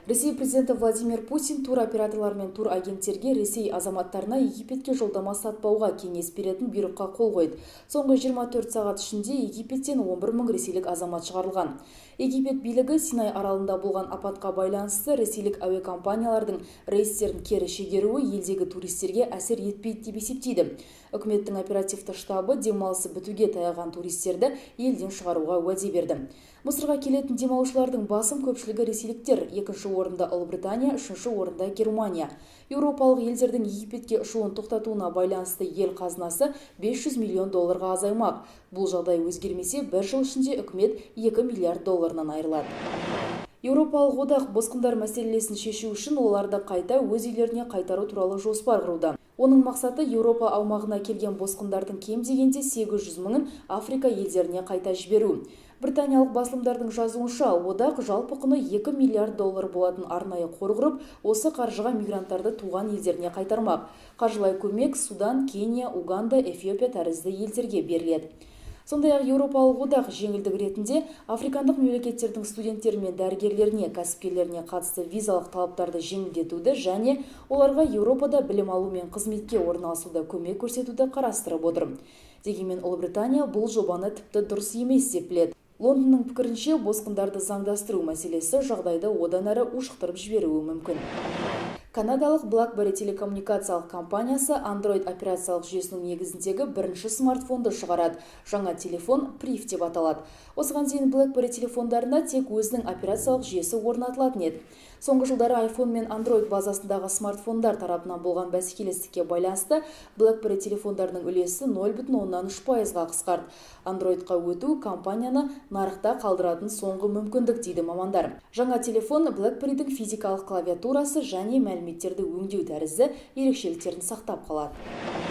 Ресей президенті Владимир Путин туроператорлар мен турагенттерге Ресей азаматтарына Египетке жолдама сатпауға кеңес беретін бұйрыққа қол қойды. Соңғы 24 сағат ішінде Египеттен 11 мың ресейлік азамат шығарылған. Египет билігі Синай аралында болған апатқа байланысты ресейлік әуе компаниялардың рейстерін кері шегеруі елдегі туристерге әсер етпейді деп есептейді. Үкіметтің оперативті штабы демалысы бітуге таяған туристерді елден шығаруға уәде берді. Мысырға келетін демалушылардың басым көпшілігі ресейліктер, екінші орында Ұлыбритания, үшінші орында Германия. Еуропалық елдердің Египетке ұшуын тоқтатуына байланысты ел қазынасы $500 миллион азаймақ. Бұл жағдай өзгермесе, бір жыл ішінде үкімет $2 миллиард айырылады. Еуропалық одақ босқындар мәселесін шешу үшін оларды қайта өз үйлеріне қайтару туралы жоспар құруда. Оның мақсаты Еуропа аумағына келген босқындардың кем дегенде 800 мыңын Африка елдеріне қайта жіберу. Британиялық басылымдардың жазуынша, одақ жалпы құны $2 миллиард болатын арнайы қор құрып, осы қаржыға мигранттарды туған елдеріне қайтармақ. Қаржылай көмек Судан, Кения, Уганда, Эфиопия тәрізді елдерге беріледі. Сондай-ақ Еуропалық одақ жеңілдік ретінде африкандық мемлекеттердің студенттері мен дәрігерлеріне, кәсіпкерлеріне қатысты визалық талаптарды жеңілдетуді және оларға Еуропада білім алу мен қызметке орналасуда көмек көрсетуді қарастырып отыр. Дегенмен Ұлыбритания бұл жобаны тіпті дұрыс емес деп біледі. Лондонның пікірінше, босқындарды заңдастыру мәселесі жағдайды одан әрі ушықтырып жіберуі мүмкін. Канадалық BlackBerry телекоммуникациялық компаниясы Android операциялық жүйесінің негізіндегі бірінші смартфонды шығарады. Жаңа телефон Priv деп аталады. Осыған дейін BlackBerry телефондарына тек өзінің операциялық жүйесі орнатылатын еді. Соңғы жылдары iPhone мен Android базасындағы смартфондар тарапынан болған бәсекелестікке байланысты BlackBerry телефондарының үлесі 0,3%-ға қысқарды. Androidқа өту компанияны нарықта қалдыратын соңғы мүмкіндік дейді мамандар. Жаңа телефон BlackBerryдің физикалық клавиатурасы және мәліметтерді өңдеу тәрізді ерекшеліктерін сақтап қалады.